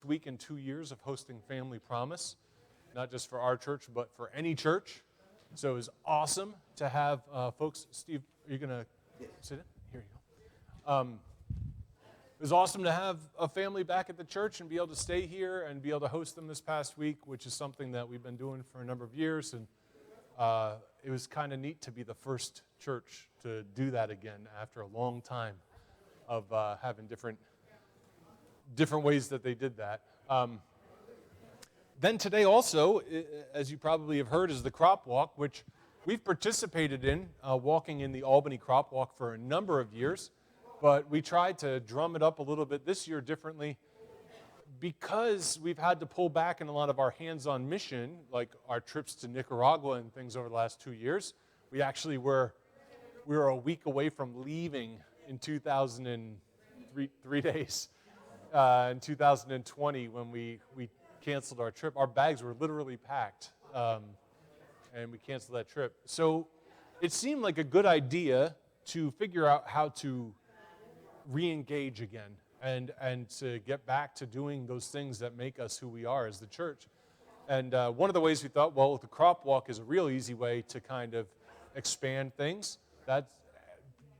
week in 2 years of hosting Family Promise, not just for our church, but for any church. So it was awesome to have folks. Steve, are you going to sit in? Here you go. It was awesome to have a family back at the church and be able to stay here and be able to host them this past week, which is something that we've been doing for a number of years. And it was kind of neat to be the first church to do that again after a long time of having different ways that they did that. Then today also, as you probably have heard, is the crop walk, which we've participated in, walking in the Albany crop walk for a number of years. But we tried to drum it up a little bit this year differently because we've had to pull back in a lot of our hands-on mission, like our trips to Nicaragua and things over the last 2 years. We actually were a week away from leaving in 3 days in 2020 when we canceled our trip. Our bags were literally packed, and we canceled that trip. So it seemed like a good idea to figure out how to re-engage again and to get back to doing those things that make us who we are as the church. And one of the ways we thought, well, the crop walk is a real easy way to kind of expand things. That's,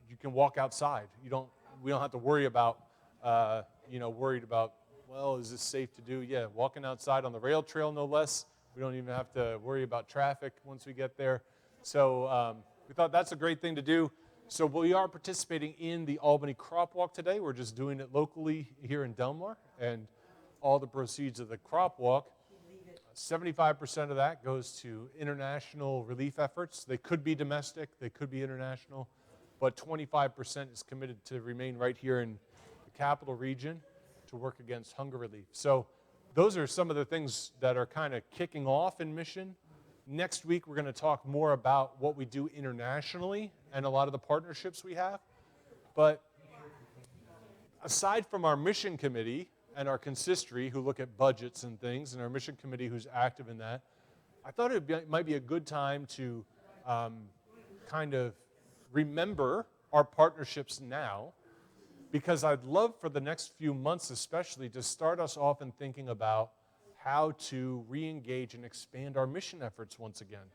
you can walk outside. We don't have to worry about worried about, well, is this safe to do? Yeah, walking outside on the rail trail, no less. We don't even have to worry about traffic once we get there. So we thought that's a great thing to do. So we are participating in the Albany Crop Walk today. We're just doing it locally here in Delmar, and all the proceeds of the crop walk, 75% of that goes to international relief efforts. They could be domestic, they could be international, but 25% is committed to remain right here in the capital region to work against hunger relief. So those are some of the things that are kind of kicking off in mission. Next week, we're going to talk more about what we do internationally and a lot of the partnerships we have. But aside from our mission committee and our consistory, who look at budgets and things, and our mission committee who's active in that, I thought it might be a good time to kind of remember our partnerships now, because I'd love for the next few months especially to start us off in thinking about how to re-engage and expand our mission efforts once again.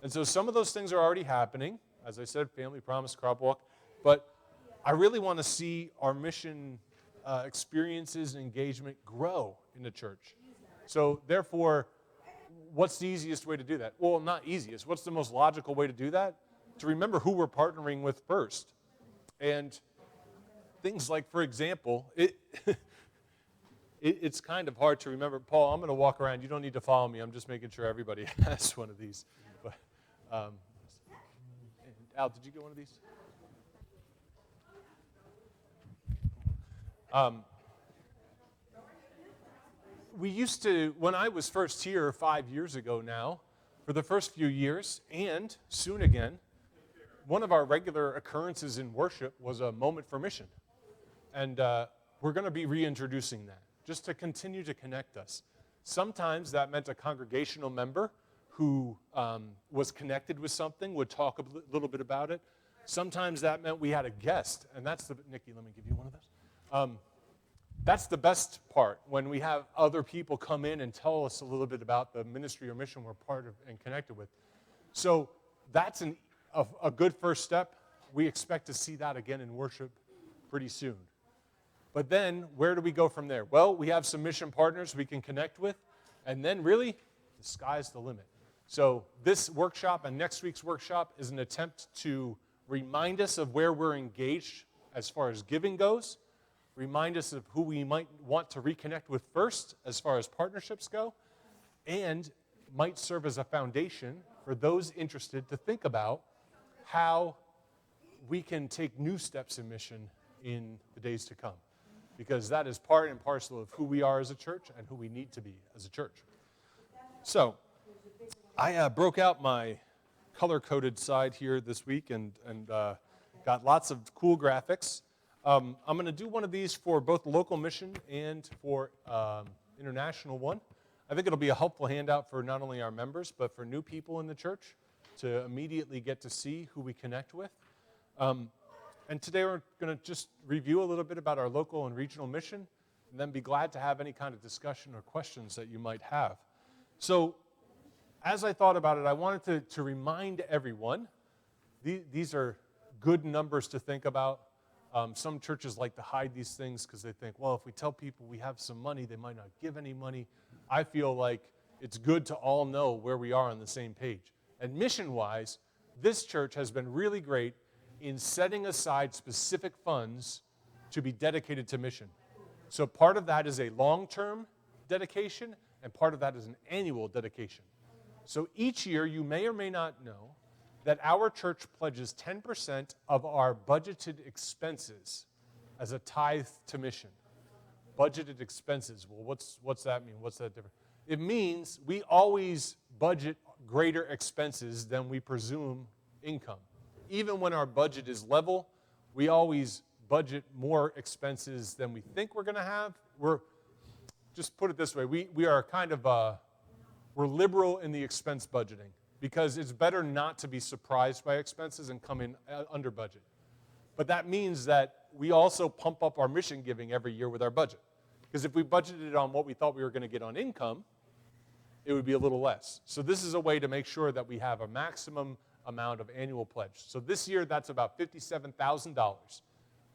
And so some of those things are already happening. As I said, Family Promise, Crop Walk. But I really want to see our mission experiences and engagement grow in the church. So therefore, what's the easiest way to do that? Well, not easiest. What's the most logical way to do that? To remember who we're partnering with first. And things like, for example, it's kind of hard to remember. Paul, I'm going to walk around. You don't need to follow me. I'm just making sure everybody has one of these. But, Al, did you get one of these? We used to, when I was first here 5 years ago now, for the first few years, and soon again, one of our regular occurrences in worship was a moment for mission. And we're going to be reintroducing that, just to continue to connect us. Sometimes that meant a congregational member who was connected with something would talk a little bit about it. Sometimes that meant we had a guest, and that's the, Nikki, let me give you one of those. That's the best part, when we have other people come in and tell us a little bit about the ministry or mission we're part of and connected with. So that's a good first step. We expect to see that again in worship pretty soon. But then, where do we go from there? Well, we have some mission partners we can connect with, and then really, the sky's the limit. So this workshop and next week's workshop is an attempt to remind us of where we're engaged as far as giving goes, remind us of who we might want to reconnect with first as far as partnerships go, and might serve as a foundation for those interested to think about how we can take new steps in mission in the days to come. Because that is part and parcel of who we are as a church and who we need to be as a church. So I broke out my color-coded side here this week and got lots of cool graphics. I'm going to do one of these for both local mission and for international one. I think it'll be a helpful handout for not only our members, but for new people in the church to immediately get to see who we connect with. And today we're going to just review a little bit about our local and regional mission. and then be glad to have any kind of discussion or questions that you might have. So as I thought about it, I wanted to remind everyone, these are good numbers to think about. Some churches like to hide these things because they think, well, if we tell people we have some money, they might not give any money. I feel like it's good to all know where we are on the same page. And mission-wise, this church has been really great in setting aside specific funds to be dedicated to mission. So part of that is a long-term dedication, and part of that is an annual dedication. So each year, you may or may not know that our church pledges 10% of our budgeted expenses as a tithe to mission. Budgeted expenses. Well, what's that mean? What's that different? It means we always budget greater expenses than we presume income. Even when our budget is level, we always budget more expenses than we think we're going to have. Just put it this way, we are kind of, we're liberal in the expense budgeting because it's better not to be surprised by expenses and come in under budget. But that means that we also pump up our mission giving every year with our budget. Because if we budgeted on what we thought we were going to get on income, it would be a little less. So this is a way to make sure that we have a maximum amount of annual pledge. So this year, that's about $57,000.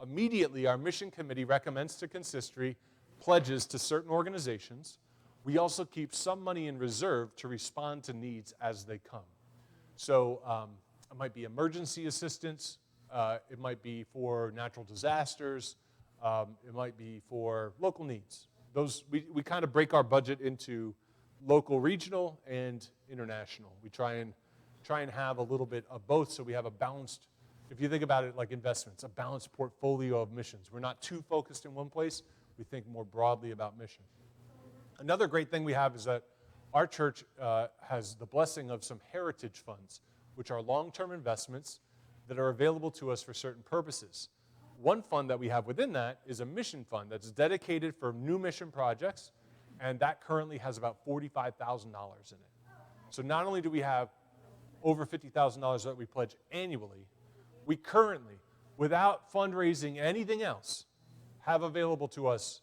Immediately, our mission committee recommends to consistory pledges to certain organizations. We also keep some money in reserve to respond to needs as they come. So it might be emergency assistance. It might be for natural disasters. It might be for local needs. Those we kind of break our budget into local, regional, and international. We try and have a little bit of both so we have a balanced, if you think about it like investments, a balanced portfolio of missions. We're not too focused in one place. We think more broadly about mission. Another great thing we have is that our church has the blessing of some heritage funds, which are long-term investments that are available to us for certain purposes. One fund that we have within that is a mission fund that's dedicated for new mission projects, and that currently has about $45,000 in it. So not only do we have over $50,000 that we pledge annually, we currently, without fundraising anything else, have available to us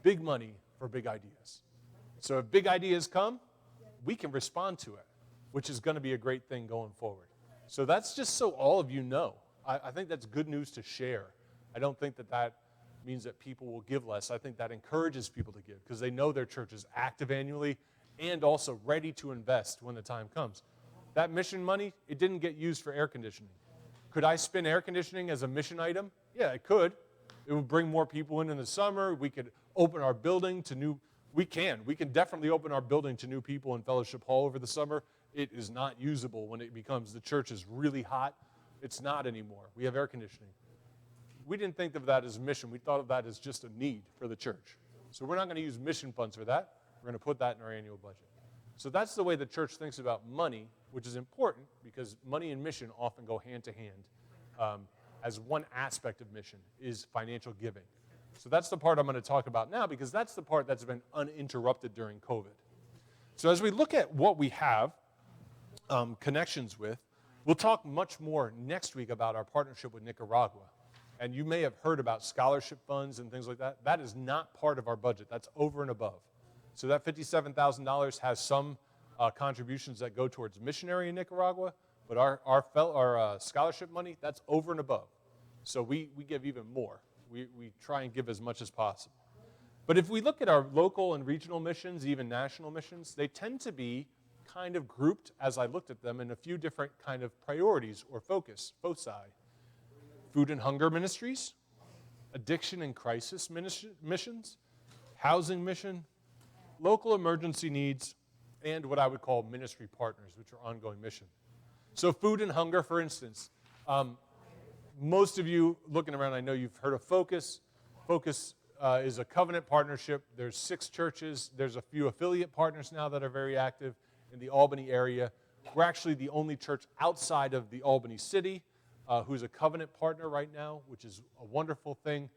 big money for big ideas. So if big ideas come, we can respond to it, which is going to be a great thing going forward. So that's just so all of you know. I think that's good news to share. I don't think that means that people will give less. I think that encourages people to give because they know their church is active annually and also ready to invest when the time comes. That mission money, it didn't get used for air conditioning. Could I spin air conditioning as a mission item? Yeah, it could. It would bring more people in the summer. We could open our building to new, we can definitely open our building to new people in Fellowship Hall over the summer. It is not usable when it becomes the church is really hot. It's not anymore. We have air conditioning. We didn't think of that as a mission. We thought of that as just a need for the church. So we're not going to use mission funds for that. We're going to put that in our annual budget. So that's the way the church thinks about money, which is important because money and mission often go hand to hand. As one aspect of mission is financial giving. So that's the part I'm going to talk about now because that's the part that's been uninterrupted during COVID. So as we look at what we have connections with, we'll talk much more next week about our partnership with Nicaragua. And you may have heard about scholarship funds and things like that. That is not part of our budget. That's over and above. So that $57,000 has some contributions that go towards missionary in Nicaragua, but our scholarship money, that's over and above. So we give even more. We try and give as much as possible. But if we look at our local and regional missions, even national missions, they tend to be kind of grouped, as I looked at them, in a few different kind of priorities or foci. Food and hunger ministries, addiction and crisis missions, housing mission, local emergency needs, and what I would call ministry partners, which are ongoing mission. So food and hunger, for instance. Most of you looking around, I know you've heard of Focus. Focus is a covenant partnership. There's 6 churches. There's a few affiliate partners now that are very active in the Albany area. We're actually the only church outside of the Albany city who's a covenant partner right now, which is a wonderful thing.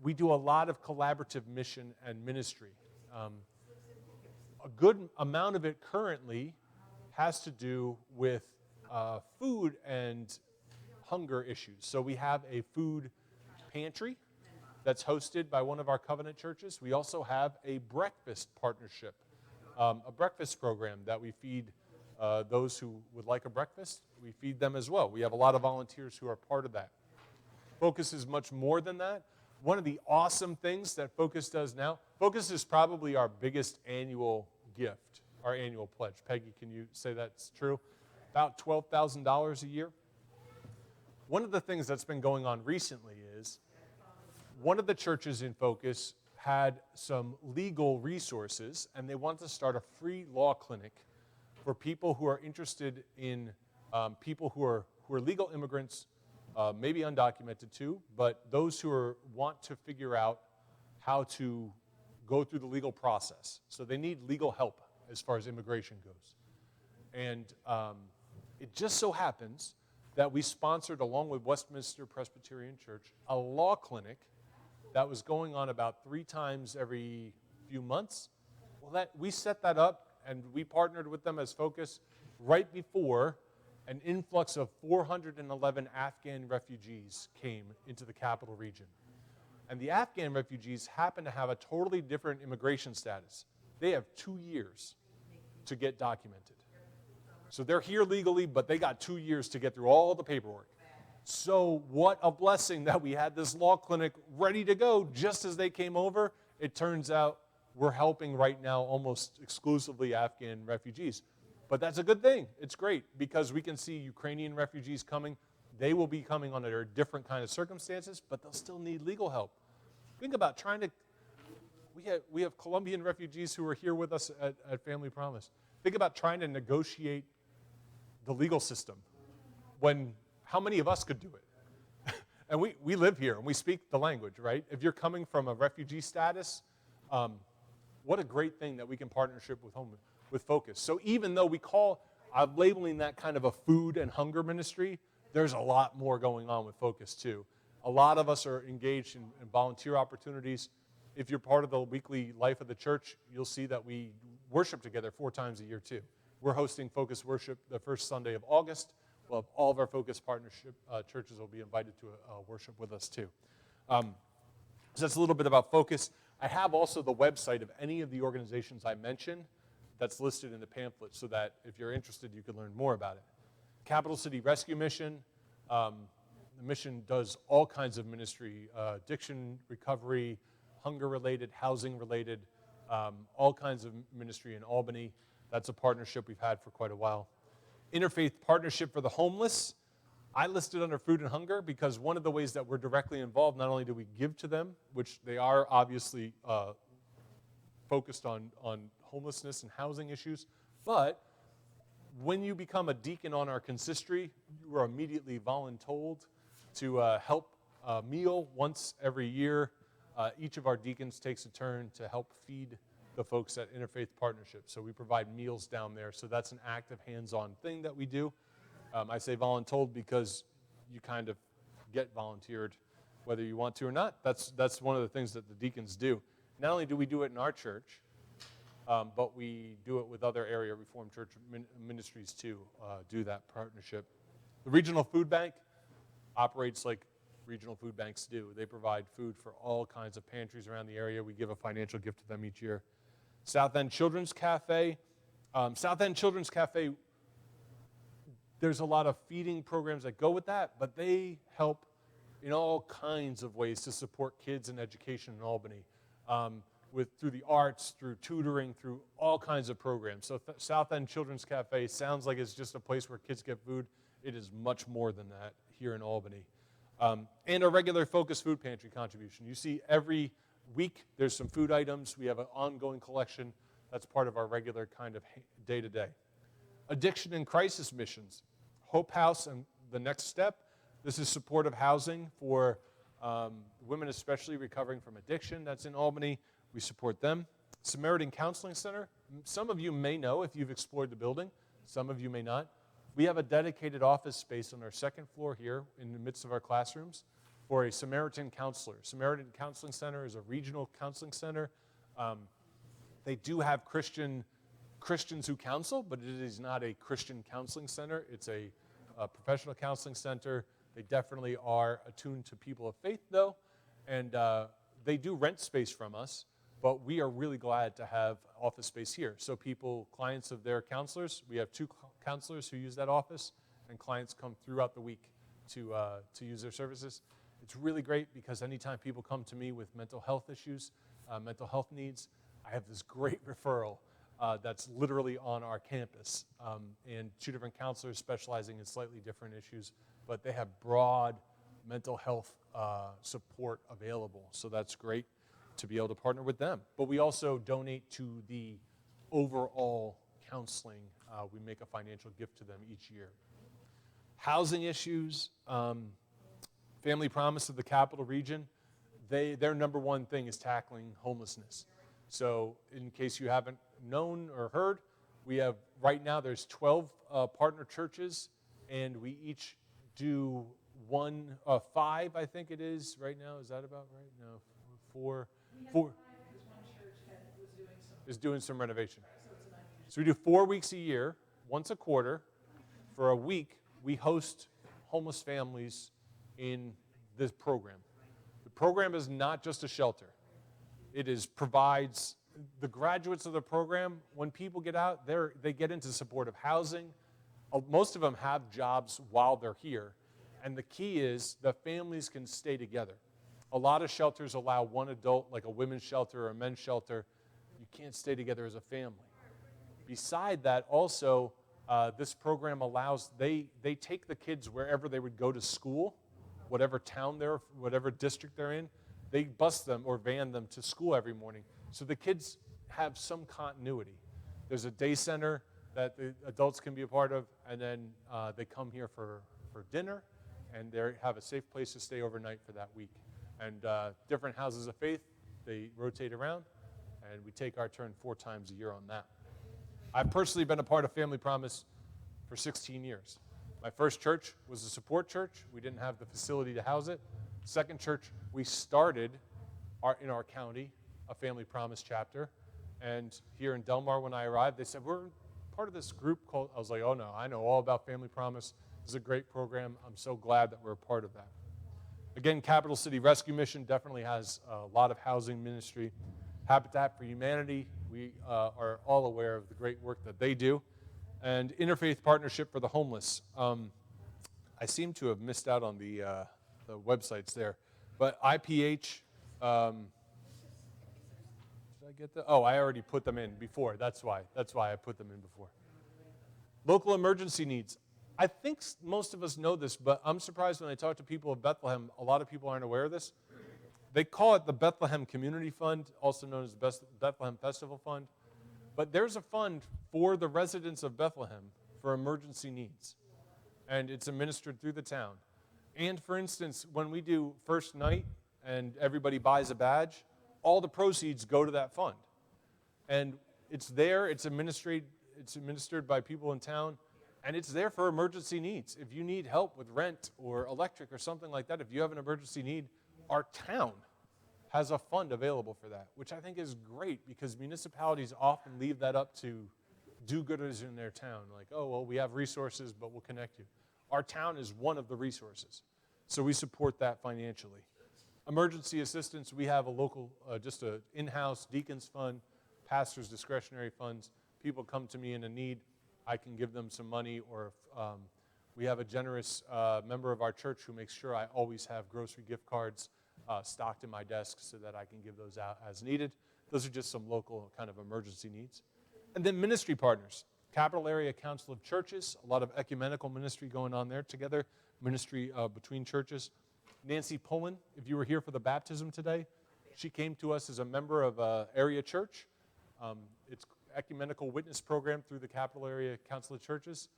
We do a lot of collaborative mission and ministry. A good amount of it currently has to do with food and hunger issues. So we have a food pantry that's hosted by one of our covenant churches. We also have a breakfast partnership, a breakfast program that we feed those who would like a breakfast. We feed them as well. We have a lot of volunteers who are part of that. Focus is much more than that. One of the awesome things that Focus does now, Focus is probably our biggest annual gift, our annual pledge. Peggy, can you say that's true? About $12,000 a year. One of the things that's been going on recently is one of the churches in Focus had some legal resources, and they wanted to start a free law clinic for people who are interested in people who are legal immigrants, maybe undocumented too, but those who want to figure out how to go through the legal process. So they need legal help as far as immigration goes. And it just so happens that we sponsored, along with Westminster Presbyterian Church, a law clinic that was going on about 3 times every few months. Well, we set that up, and we partnered with them as Focus right before an influx of 411 Afghan refugees came into the capital region. And the Afghan refugees happen to have a totally different immigration status. They have 2 years to get documented. So they're here legally, but they got 2 years to get through all the paperwork. So what a blessing that we had this law clinic ready to go just as they came over. It turns out we're helping right now almost exclusively Afghan refugees. But that's a good thing. It's great because we can see Ukrainian refugees coming. They will be coming under different kind of circumstances, but they'll still need legal help. Think about trying to, we have Colombian refugees who are here with us at Family Promise. Think about trying to negotiate the legal system when, how many of us could do it? And we live here and we speak the language, right? If you're coming from a refugee status, what a great thing that we can partnership with Focus. So even though I'm labeling that kind of a food and hunger ministry, there's a lot more going on with Focus too. A lot of us are engaged in volunteer opportunities. If you're part of the weekly life of the church, you'll see that we worship together 4 times a year too. We're hosting Focus Worship the first Sunday of August. Well, all of our Focus partnership churches will be invited to worship with us too. So that's a little bit about Focus. I have also the website of any of the organizations I mentioned that's listed in the pamphlet so that if you're interested, you can learn more about it. Capital City Rescue Mission. The mission does all kinds of ministry, addiction recovery, hunger-related, housing-related, all kinds of ministry in Albany. That's a partnership we've had for quite a while. Interfaith Partnership for the Homeless. I listed under food and hunger because one of the ways that we're directly involved, not only do we give to them, which they are obviously focused on homelessness and housing issues, but when you become a deacon on our consistory, you are immediately voluntold to help a meal once every year. Each of our deacons takes a turn to help feed the folks at Interfaith Partnership. So we provide meals down there. So that's an active, hands-on thing that we do. I say voluntold because you kind of get volunteered whether you want to or not. That's one of the things that the deacons do. Not only do we do it in our church, but we do it with other area Reformed Church ministries too, do that partnership. The Regional Food Bank operates like regional food banks do. They provide food for all kinds of pantries around the area. We give a financial gift to them each year. South End Children's Cafe. South End Children's Cafe, there's a lot of feeding programs that go with that, but they help in all kinds of ways to support kids and education in Albany, through the arts, through tutoring, through all kinds of programs. So South End Children's Cafe sounds like it's just a place where kids get food. It is much more than that here in Albany. And a regular Focus Food Pantry contribution. You see every week there's some food items. We have an ongoing collection. That's part of our regular kind of day-to-day. Addiction and crisis missions. Hope House and the Next Step. This is supportive housing for women especially recovering from addiction. That's in Albany. We support them. Samaritan Counseling Center. Some of you may know if you've explored the building. Some of you may not. We have a dedicated office space on our second floor here in the midst of our classrooms for a Samaritan counselor. Samaritan Counseling Center is a regional counseling center. They do have Christians who counsel, but it is not a Christian counseling center. It's a professional counseling center. They definitely are attuned to people of faith, though, And they do rent space from us, but we are really glad to have office space here. So clients of their counselors, we have 2 counselors who use that office, and clients come throughout the week to use their services. It's really great because anytime people come to me with mental health issues, mental health needs, I have this great referral that's literally on our campus. And 2 different counselors specializing in slightly different issues, but they have broad mental health support available. So that's great to be able to partner with them. But we also donate to the overall counseling. We make a financial gift to them each year. Housing issues, Family Promise of the Capital Region, their number one thing is tackling homelessness. So in case you haven't known or heard, we have, right now there's 12 partner churches, and we each do 5, I think it is right now. Is that about right? No, 4. One church is doing some renovation. So we do 4 weeks a year, once a quarter. For a week, we host homeless families in this program. The program is not just a shelter. It provides the graduates of the program, when people get out, they get into supportive housing. Most of them have jobs while they're here. And the key is the families can stay together. A lot of shelters allow one adult, like a women's shelter or a men's shelter. You can't stay together as a family. Beside that, also, this program allows, they take the kids wherever they would go to school, whatever town whatever district they're in. They bus them or van them to school every morning. So the kids have some continuity. There's a day center that the adults can be a part of, and then they come here for dinner, and they have a safe place to stay overnight for that week. And different houses of faith, they rotate around, and we take our turn 4 times a year on that. I've personally been a part of Family Promise for 16 years. My first church was a support church. We didn't have the facility to house it. Second church, we started in our county a Family Promise chapter. And here in Delmar, when I arrived, they said, we're part of this group called, I was like, oh no, I know all about Family Promise. This is a great program. I'm so glad that we're a part of that. Again, Capital City Rescue Mission definitely has a lot of housing ministry. Habitat for Humanity, we are all aware of the great work that they do. And Interfaith Partnership for the Homeless. I seem to have missed out on the websites there. But IPH, did I get that? Oh, I already put them in before. That's why I put them in before. Local emergency needs. I think most of us know this, but I'm surprised when I talk to people of Bethlehem, a lot of people aren't aware of this. They call it the Bethlehem Community Fund, also known as the Bethlehem Festival Fund. But there's a fund for the residents of Bethlehem for emergency needs. And it's administered through the town. And for instance, when we do first night and everybody buys a badge, all the proceeds go to that fund. And it's there, it's administered by people in town, and it's there for emergency needs. If you need help with rent or electric or something like that, if you have an emergency need, our town has a fund available for that, which I think is great because municipalities often leave that up to do-gooders in their town. Like, oh, well, we have resources, but we'll connect you. Our town is one of the resources, so we support that financially. Emergency assistance, we have a local, just an in-house deacons fund, pastors' discretionary funds. People come to me in a need, I can give them some money, or if, we have a generous member of our church who makes sure I always have grocery gift cards stocked in my desk so that I can give those out as needed. Those are just some local kind of emergency needs. And then ministry partners. Capital Area Council of Churches, a lot of ecumenical ministry going on there together, ministry between churches. Nancy Pullen, if you were here for the baptism today, she came to us as a member of an area church. It's ecumenical witness program through the Capital Area Council of Churches.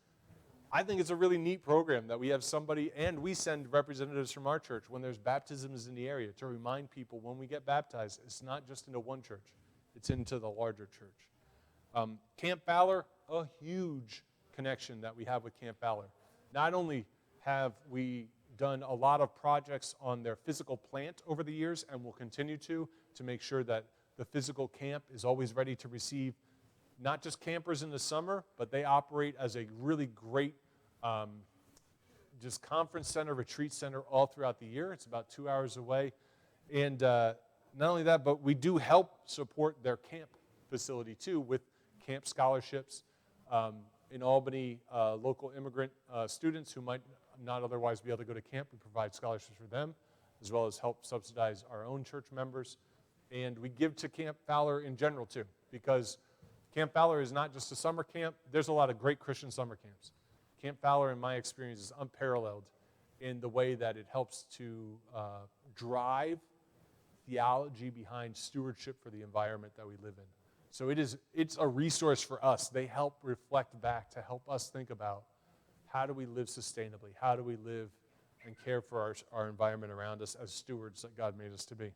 I think it's a really neat program that we have somebody, and we send representatives from our church when there's baptisms in the area to remind people when we get baptized, it's not just into one church, it's into the larger church. Camp Fowler, a huge connection that we have with Camp Fowler. Not only have we done a lot of projects on their physical plant over the years, and will continue to make sure that the physical camp is always ready to receive not just campers in the summer, but they operate as a really great just conference center, retreat center all throughout the year. It's about 2 hours away. And not only that, but we do help support their camp facility too with camp scholarships. In Albany, local immigrant students who might not otherwise be able to go to camp, we provide scholarships for them, as well as help subsidize our own church members. And we give to Camp Fowler in general too, because Camp Fowler is not just a summer camp. There's a lot of great Christian summer camps. Camp Fowler, in my experience, is unparalleled in the way that it helps to drive theology behind stewardship for the environment that we live in. So it's a resource for us. They help reflect back to help us think about how do we live sustainably? How do we live and care for our environment around us as stewards that God made us to be?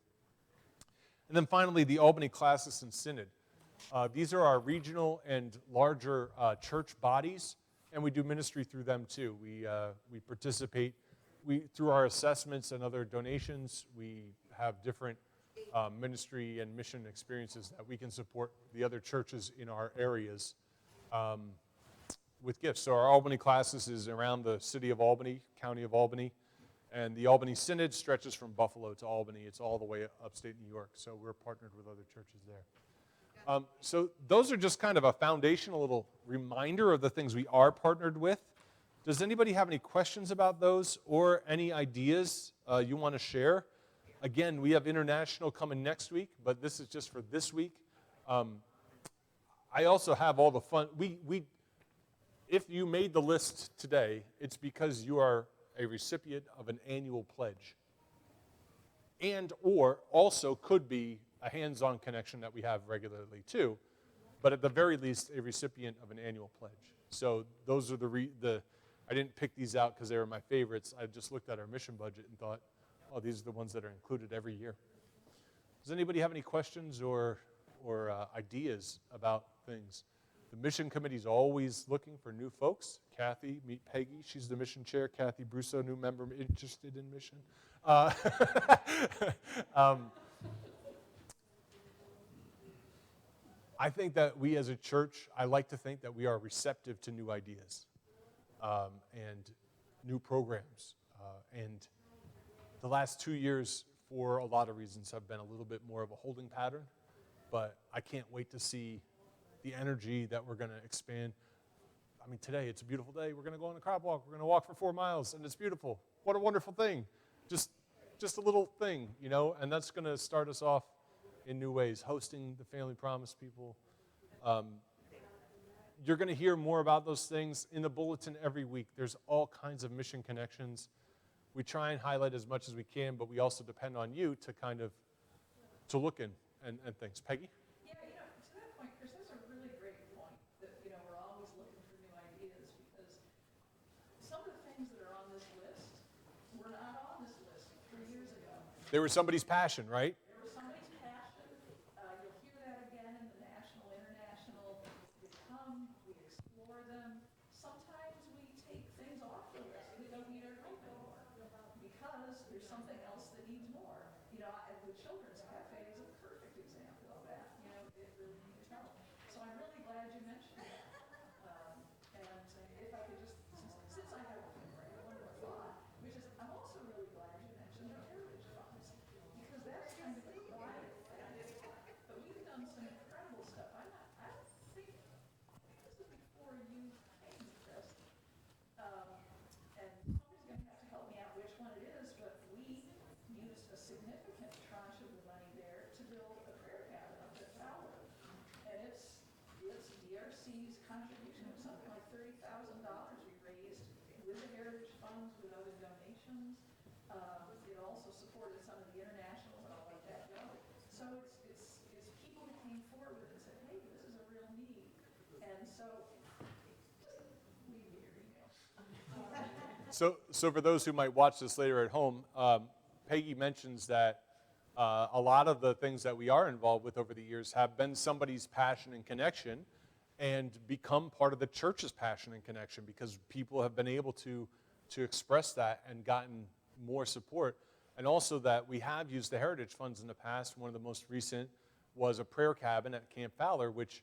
And then finally, the Albany Classics and Synod. These are our regional and larger church bodies, and we do ministry through them too. We participate through our assessments and other donations. We have different ministry and mission experiences that we can support the other churches in our areas with gifts. So our Albany Classics is around the city of Albany, county of Albany, and the Albany Synod stretches from Buffalo to Albany. It's all the way upstate New York, so we're partnered with other churches there. So those are just kind of a foundational little reminder of the things we are partnered with. Does anybody have any questions about those or any ideas you want to share? Again, we have international coming next week, but this is just for this week. I also have all the fun. If you made the list today, it's because you are a recipient of an annual pledge. And or also could be a hands-on connection that we have regularly too, but at the very least, a recipient of an annual pledge. So those are I didn't pick these out because they were my favorites. I just looked at our mission budget and thought, oh, these are the ones that are included every year. Does anybody have any questions or ideas about things? The mission committee is always looking for new folks. Kathy, meet Peggy. She's the mission chair. Kathy Brusso, new member interested in mission. I think that we as a church, I like to think that we are receptive to new ideas and new programs. And the last 2 years, for a lot of reasons, have been a little bit more of a holding pattern. But I can't wait to see the energy that we're going to expand. I mean, today, it's a beautiful day. We're going to go on a crab walk. We're going to walk for 4 miles, and it's beautiful. What a wonderful thing. Just a little thing, you know, and that's going to start us off in new ways, hosting the Family Promise people. You're going to hear more about those things in the bulletin every week. There's all kinds of mission connections. We try and highlight as much as we can, but we also depend on you to kind of to look in and things. Peggy? Yeah, to that point, Chris, that's a really great point, that, we're always looking for new ideas, because some of the things that are on this list were not on this list 3 years ago. They were somebody's passion, right? There was somebody's passion. You'll hear that again in the national, international. We come, we explore them. Sometimes we take things off the list. We don't need our group anymore because there's something else that needs more. The Children's Cafe is a perfect example of that. It really needs help. So I'm really glad you mentioned that. And if I could just, since I have one more thought, which is I'm also really glad you mentioned the heritage funds, because that's kind of a quiet thing. But we've done some incredible stuff. I don't think this is before you came, Chris. And somebody's going to have to help me out which one it is, but we used a significant tranche of the money there to build a prayer cabin up at Fowler. And it's DRC's contribution of something like $30,000 we raised with the heritage funds, with other donations. It also supported some of the international, and I'll let that go. So it's people who came forward and said, hey, this is a real need. And so just leave me your email. So for those who might watch this later at home, Peggy mentions that a lot of the things that we are involved with over the years have been somebody's passion and connection and become part of the church's passion and connection because people have been able to express that and gotten more support. And also that we have used the heritage funds in the past. One of the most recent was a prayer cabin at Camp Fowler, which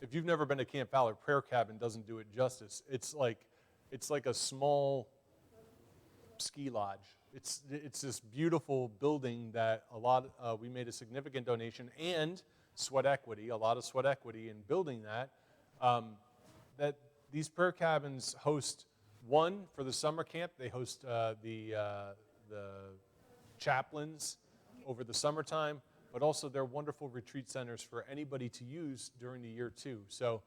if you've never been to Camp Fowler, prayer cabin doesn't do it justice. It's like a small ski lodge it's this beautiful building that we made a significant donation and a lot of sweat equity in building that. That these prayer cabins host one for the summer camp. They host the chaplains over the summertime, but also they're wonderful retreat centers for anybody to use during the year too. So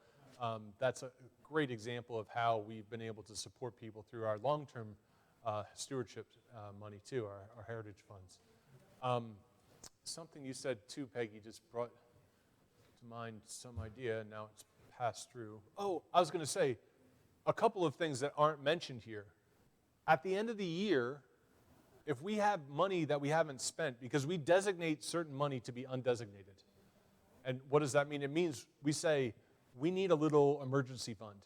that's a great example of how we've been able to support people through our long-term stewardship money too, our heritage funds. Something you said too, Peggy, just brought to mind some idea, and now it's passed through. Oh, I was going to say a couple of things that aren't mentioned here. At the end of the year, if we have money that we haven't spent, because we designate certain money to be undesignated. And what does that mean? It means we say, we need a little emergency fund.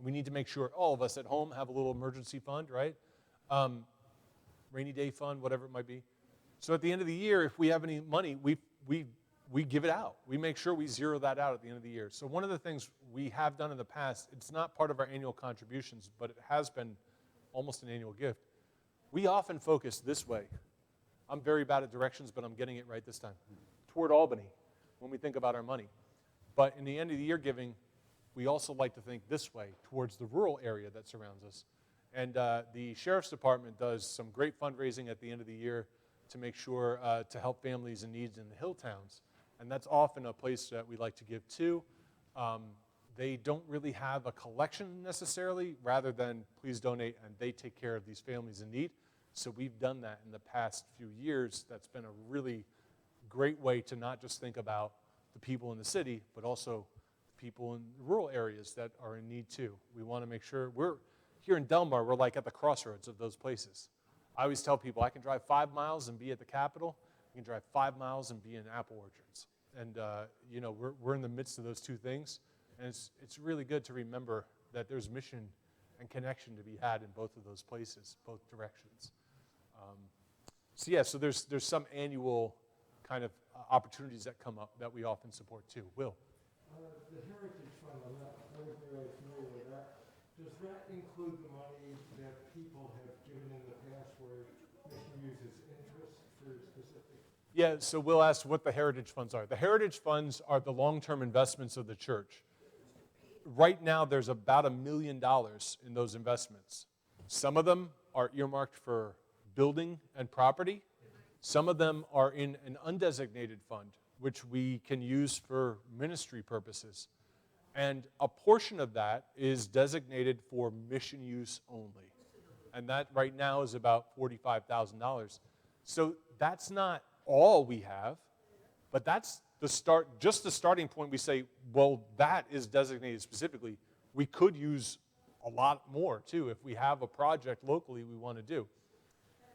We need to make sure all of us at home have a little emergency fund, right? Rainy day fund, whatever it might be. So at the end of the year, if we have any money, we give it out. We make sure we zero that out at the end of the year. So one of the things we have done in the past, it's not part of our annual contributions, but it has been almost an annual gift. We often focus this way. I'm very bad at directions, but I'm getting it right this time. Toward Albany, when we think about our money. But in the end of the year giving, we also like to think this way, towards the rural area that surrounds us. And the Sheriff's Department does some great fundraising at the end of the year to make sure to help families in need in the hill towns. And that's often a place that we like to give to. They don't really have a collection necessarily, rather than please donate and they take care of these families in need. So we've done that in the past few years. That's been a really great way to not just think about the people in the city, but also the people in the rural areas that are in need too. We want to make sure we're here in Delmar, we're like at the crossroads of those places. I always tell people I can drive 5 miles and be at the Capitol. I can drive 5 miles and be in apple orchards. And we're in the midst of those two things. And it's really good to remember that there's mission and connection to be had in both of those places, both directions. So there's some annual kind of opportunities that come up that we often support too. Will? The Heritage Fund, I'm not really familiar with that. Does that include the money that people have given in the past where mission uses interest for specific? Yeah, so Will asked what the heritage funds are. The heritage funds are the long-term investments of the church. Right now, there's about $1 million in those investments. Some of them are earmarked for building and property. Some of them are in an undesignated fund, which we can use for ministry purposes. And a portion of that is designated for mission use only. And that right now is about $45,000. So that's not all we have, but that's the start, just the starting point. We say, well, that is designated specifically. We could use a lot more too if we have a project locally we want to do.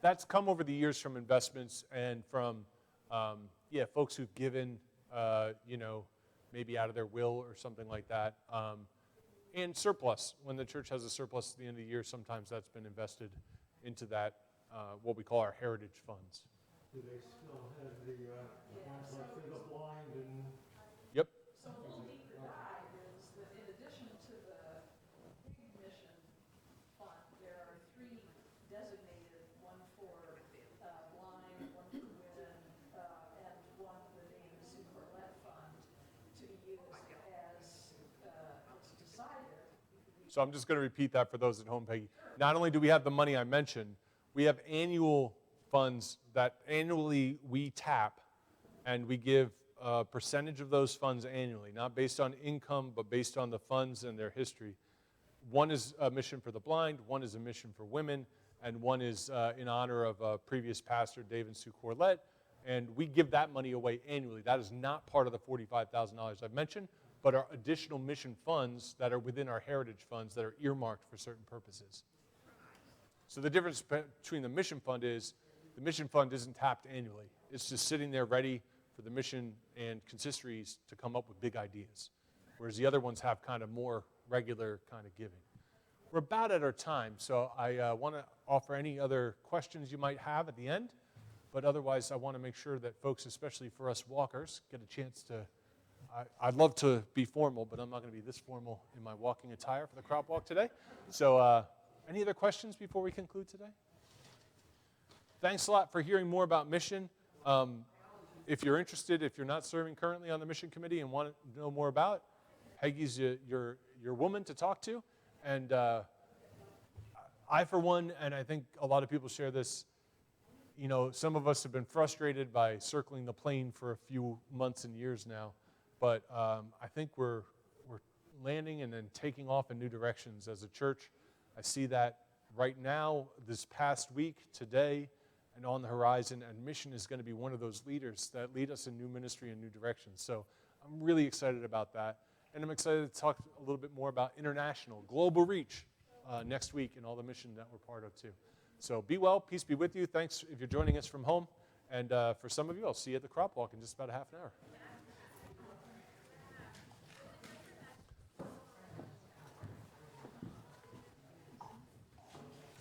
That's come over the years from investments and from folks who've given maybe out of their will or something like that. And surplus. When the church has a surplus at the end of the year, sometimes that's been invested into that, what we call our heritage funds. Do they still have the ones like for the blind and? Yep. So a little deeper dive is that in addition to the big mission fund, there are 3 designated, one for blind, one for women, and one the David Sue Corlett Fund to be used as it's decided. So I'm just going to repeat that for those at home, Peggy. Not only do we have the money I mentioned, we have annual funds that annually we tap, and we give a percentage of those funds annually, not based on income, but based on the funds and their history. One is a mission for the blind, one is a mission for women, and one is in honor of a previous pastor, David Sue Corlett, and we give that money away annually. That is not part of the $45,000 I've mentioned, but are additional mission funds that are within our heritage funds that are earmarked for certain purposes. So the difference between the mission fund is the mission fund isn't tapped annually. It's just sitting there ready for the mission and consistories to come up with big ideas, whereas the other ones have kind of more regular kind of giving. We're about at our time, so I want to offer any other questions you might have at the end, but otherwise I want to make sure that folks, especially for us walkers, get a chance to, I'd love to be formal, but I'm not going to be this formal in my walking attire for the crop walk today. So any other questions before we conclude today? thanks a lot for hearing more about mission. If you're interested, if you're not serving currently on the mission committee and want to know more about it, Peggy's your woman to talk to. And I, for one, and I think a lot of people share this, you know, some of us have been frustrated by circling the plane for a few months and years now, but I think we're landing and then taking off in new directions as a church. I see that right now, this past week, today, and on the horizon, and mission is going to be one of those leaders that lead us in new ministry and new directions. So I'm really excited about that. And I'm excited to talk a little bit more about international, global reach next week and all the mission that we're part of too. So be well, peace be with you. Thanks if you're joining us from home. And for some of you, I'll see you at the crop walk in just about a half an hour.